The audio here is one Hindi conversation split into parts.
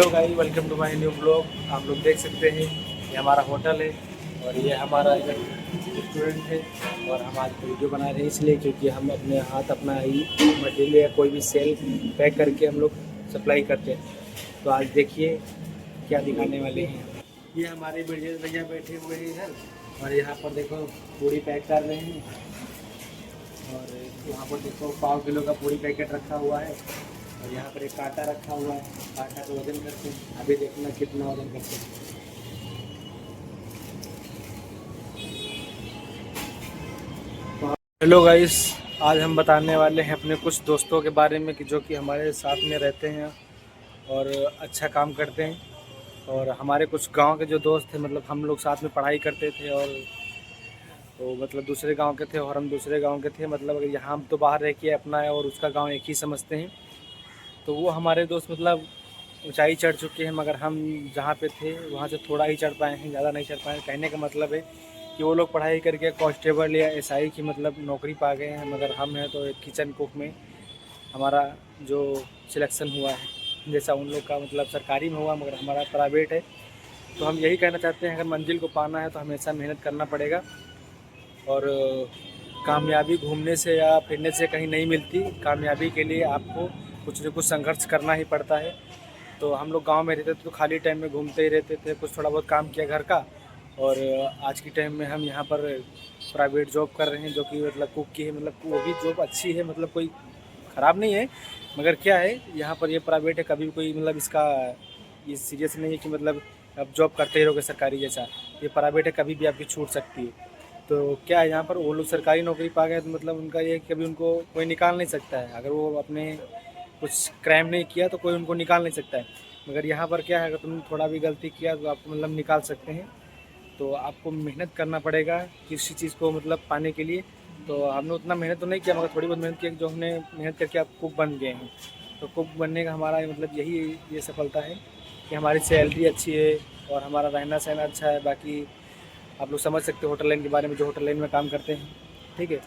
Hello guys, welcome to my new blog. आप लोग देख सकते हैं ये हमारा होटल है और ये हमारा इधर रेस्टोरेंट है। और हम आज वीडियो बना रहे हैं इसलिए क्योंकि हम अपने हाथ अपना ही मटेरियल या कोई भी सेल पैक करके हम लोग सप्लाई करते हैं। तो आज देखिए क्या दिखाने वाले हैं। ये हमारे ब्रिजेश भैया बैठे हुए हैं इधर और यहाँ पर देखो पूड़ी पैक कर रहे हैं। और यहाँ पर देखो 5 किलो का पूड़ी पैकेट रखा हुआ है और यहाँ पर एक कांटा रखा हुआ है। कांटा का वजन करते हैं, अभी देखना कितना वजन करते हैं। हेलो गाइस, आज हम बताने वाले हैं अपने कुछ दोस्तों के बारे में कि जो कि हमारे साथ में रहते हैं और अच्छा काम करते हैं। और हमारे कुछ गांव के जो दोस्त थे, मतलब हम लोग साथ में पढ़ाई करते थे और तो मतलब दूसरे गांव के थे और हम दूसरे गांव के थे। मतलब अगर यहाँ हम तो बाहर रह के अपना है और उसका गांव एक ही समझते हैं। तो वो हमारे दोस्त मतलब ऊंचाई चढ़ चुके हैं, मगर हम जहाँ पे थे वहाँ से थोड़ा ही चढ़ पाए हैं, ज़्यादा नहीं चढ़ पाए हैं। कहने का मतलब है कि वो लोग पढ़ाई करके कांस्टेबल या एसआई की मतलब नौकरी पा गए हैं, मगर हम हैं तो एक किचन कुक में हमारा जो सिलेक्शन हुआ है। जैसा उन लोग का मतलब सरकारी में हुआ मगर हमारा प्राइवेट है। तो हम यही कहना चाहते हैं, अगर मंजिल को पाना है तो हमेशा मेहनत करना पड़ेगा। और कामयाबी घूमने से या फिरने से कहीं नहीं मिलती। कामयाबी के लिए आपको कुछ न कुछ संघर्ष करना ही पड़ता है। तो हम लोग गांव में रहते थे तो खाली टाइम में घूमते ही रहते थे, कुछ थोड़ा बहुत काम किया घर का। और आज के टाइम में हम यहाँ पर प्राइवेट जॉब कर रहे हैं जो कि मतलब कुक की है। मतलब वो भी जॉब अच्छी है, मतलब कोई ख़राब नहीं है। मगर क्या है, यहाँ पर ये प्राइवेट है, कभी कोई मतलब इसका ये सीरियस नहीं है कि मतलब आप जॉब करते ही रहोगे सरकारी जैसा। ये प्राइवेट है, कभी भी आपकी छूट सकती है। तो क्या है, यहाँ पर वो लोग सरकारी नौकरी पा गए तो मतलब उनका ये है कि कभी उनको कोई निकाल नहीं सकता है। अगर वो अपने कुछ क्राइम नहीं किया तो कोई उनको निकाल नहीं सकता है। मगर यहाँ पर क्या है, अगर तुमने थोड़ा भी गलती किया तो आपको मतलब निकाल सकते हैं। तो आपको मेहनत करना पड़ेगा किसी चीज़ को मतलब पाने के लिए। तो हमने उतना मेहनत तो नहीं किया, मगर थोड़ी बहुत मेहनत की, जो हमने मेहनत करके आप कुक बन गए हैं। तो कुक बनने का हमारा मतलब यही ये सफलता है कि हमारी सैलरी अच्छी है और हमारा रहना सहना अच्छा है। बाकी आप लोग समझ सकते हो होटल लाइन के बारे में, जो होटल लाइन में काम करते हैं। ठीक है,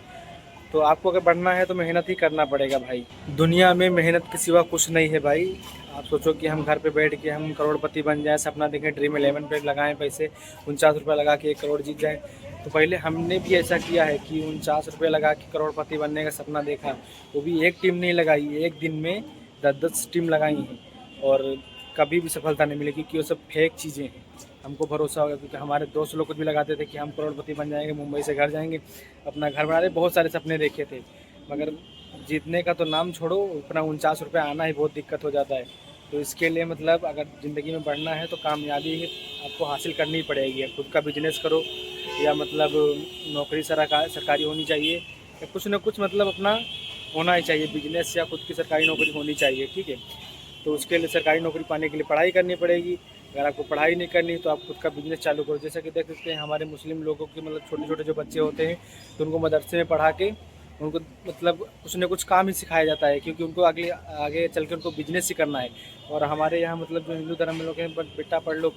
तो आपको अगर बढ़ना है तो मेहनत ही करना पड़ेगा भाई। दुनिया में मेहनत के सिवा कुछ नहीं है भाई। आप सोचो कि हम घर पे बैठ के हम करोड़पति बन जाएं, सपना देखें, ड्रीम 11 पे लगाएं पैसे, 49 रुपये लगा के 1 करोड़ जीत जाएं। तो पहले हमने भी ऐसा किया है कि 49 रुपये लगा के करोड़पति बनने का सपना देखा। वो भी एक टीम नहीं लगाई, एक दिन में 10-10 टीम लगाई हैं और कभी भी सफलता नहीं मिली, क्योंकि वो सब फेक चीज़ें हैं। हमको भरोसा होगा क्योंकि हमारे दोस्त लोग कुछ भी लगाते थे कि हम करोड़पति बन जाएंगे, मुंबई से घर जाएंगे, अपना घर बना रहे, बहुत सारे सपने देखे थे। मगर जीतने का तो नाम छोड़ो, अपना 49 रुपये आना ही बहुत दिक्कत हो जाता है। तो इसके लिए मतलब अगर ज़िंदगी में बढ़ना है तो कामयाबी आपको हासिल करनी पड़ेगी। खुद का बिजनेस करो या मतलब नौकरी सरकारी होनी चाहिए या कुछ ना कुछ मतलब अपना होना ही चाहिए, बिजनेस या खुद की सरकारी नौकरी होनी चाहिए। ठीक है, तो उसके लिए सरकारी नौकरी पाने के लिए पढ़ाई करनी पड़ेगी। अगर आपको पढ़ाई नहीं करनी तो आप खुद का बिजनेस चालू करो। जैसा कि देख सकते हैं हमारे मुस्लिम लोगों के मतलब छोटे छोटे जो बच्चे होते हैं तो उनको मदरसे में पढ़ा के उनको मतलब कुछ न कुछ काम ही सिखाया जाता है, क्योंकि उनको आगे आगे चल के उनको बिजनेस ही करना है। और हमारे यहाँ मतलब जो हिंदू धर्म में लोग हैं, बट बेटा पढ़ लो,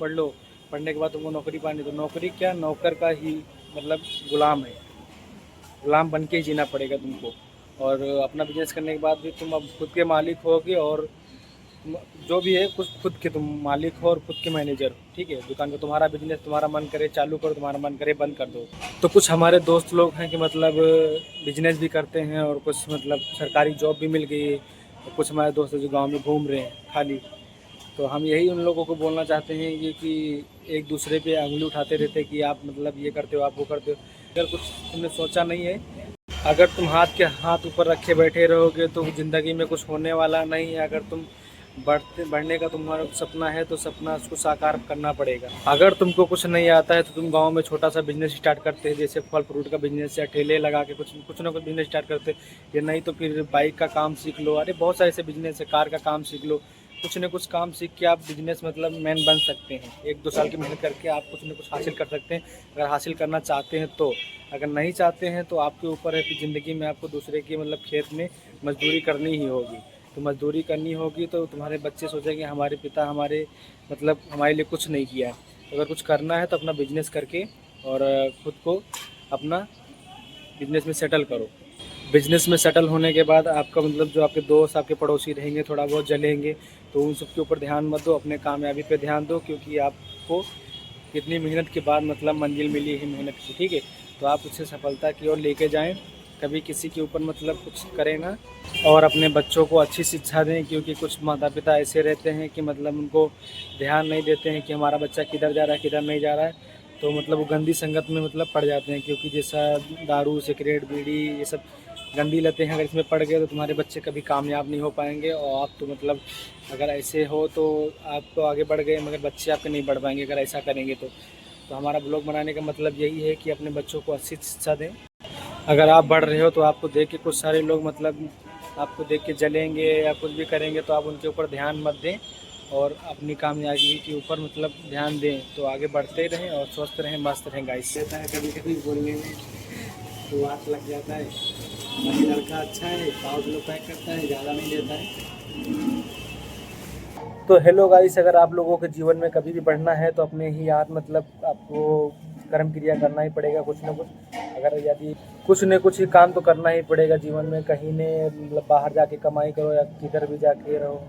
पढ़ने के बाद तुमको नौकरी पानी, तो नौकरी क्या, नौकर का ही मतलब गुलाम है। गुलाम बन के ही जीना पड़ेगा तुमको। और अपना बिजनेस करने के बाद भी तुम अब खुद के मालिक होगे और जो भी है कुछ खुद के तुम मालिक हो और खुद के मैनेजर हो। ठीक है, दुकान का तुम्हारा बिजनेस, तुम्हारा मन करे चालू करो, तुम्हारा मन करे बंद कर दो। तो कुछ हमारे दोस्त लोग हैं कि मतलब बिजनेस भी करते हैं और कुछ मतलब सरकारी जॉब भी मिल गई है। और कुछ हमारे दोस्त जो गांव में घूम रहे हैं खाली। तो हम यही उन लोगों को बोलना चाहते हैं ये कि एक दूसरे पे उंगली उठाते रहते कि आप मतलब ये करते हो, आप वो करते हो। अगर कुछ तुमने सोचा नहीं है, अगर तुम हाथ के हाथ ऊपर रखे बैठे रहोगे तो ज़िंदगी में कुछ होने वाला नहीं है। अगर तुम बढ़ने का तुम्हारा सपना है तो सपना उसको साकार करना पड़ेगा। अगर तुमको कुछ नहीं आता है तो तुम गांव में छोटा सा बिजनेस स्टार्ट करते हैं, जैसे फल फ्रूट का बिजनेस या ठेले लगा के कुछ ना कुछ बिजनेस स्टार्ट करते हैं। या नहीं तो फिर बाइक का काम सीख लो, अरे बहुत सारे ऐसे बिजनेस है, कार का काम सीख लो। कुछ न कुछ काम सीख के आप बिजनेस मतलब मैन बन सकते हैं। 1-2 साल की मेहनत करके आप कुछ न कुछ हासिल कर सकते हैं, अगर हासिल करना चाहते हैं तो। अगर नहीं चाहते हैं तो आपके ऊपर है कि ज़िंदगी में आपको दूसरे के मतलब खेत में मजदूरी करनी ही होगी। तो मजदूरी करनी होगी तो तुम्हारे बच्चे सोचेंगे हमारे पिता हमारे मतलब हमारे लिए कुछ नहीं किया है। तो अगर कुछ करना है तो अपना बिजनेस करके और ख़ुद को अपना बिजनेस में सेटल करो। बिजनेस में सेटल होने के बाद आपका मतलब जो आपके दोस्त आपके पड़ोसी रहेंगे थोड़ा बहुत जलेंगे, तो उन सब के ऊपर ध्यान मत दो, अपने कामयाबी पे ध्यान दो, क्योंकि आपको कितनी मेहनत के बाद मतलब मंजिल मिली है मेहनत की, ठीक है। तो आप उसे सफलता की ओर लेके जाएं, कभी किसी के ऊपर मतलब कुछ करें ना। और अपने बच्चों को अच्छी शिक्षा दें, क्योंकि कुछ माता पिता ऐसे रहते हैं कि मतलब उनको ध्यान नहीं देते हैं कि हमारा बच्चा किधर जा रहा है किधर नहीं जा रहा है। तो मतलब वो गंदी संगत में मतलब पड़ जाते हैं, क्योंकि जैसा दारू सिगरेट बीड़ी ये सब गंदी लतें हैं, अगर इसमें पड़ गए तो तुम्हारे बच्चे कभी कामयाब नहीं हो पाएंगे। और आप तो मतलब अगर ऐसे हो तो आप तो आगे बढ़ गए, मगर बच्चे आपके नहीं बढ़ पाएंगे अगर ऐसा करेंगे तो हमारा ब्लॉग बनाने का मतलब यही है कि अपने बच्चों को अच्छी शिक्षा दें। अगर आप बढ़ रहे हो तो आपको देख के कुछ सारे लोग मतलब आपको देख के जलेंगे या कुछ भी करेंगे, तो आप उनके ऊपर ध्यान मत दें और अपनी कामयाबी के ऊपर मतलब ध्यान दें। तो आगे बढ़ते रहें और स्वस्थ रहें, मस्त रहें गाइस। रहता है कभी कभी बोलने में तो हाथ लग जाता है, बाकी लड़का अच्छा है, पाउच लोग पैक करता है, ज़्यादा नहीं देता है। तो हेलो गाइस, अगर आप लोगों के जीवन में कभी भी बढ़ना है तो अपने ही हाथ मतलब आपको कर्म क्रिया करना ही पड़ेगा कुछ ना कुछ। अगर यदि कुछ न कुछ ही काम तो करना ही पड़ेगा जीवन में, कहीं ने मतलब बाहर जाके कमाई करो या किधर भी जाके रहो,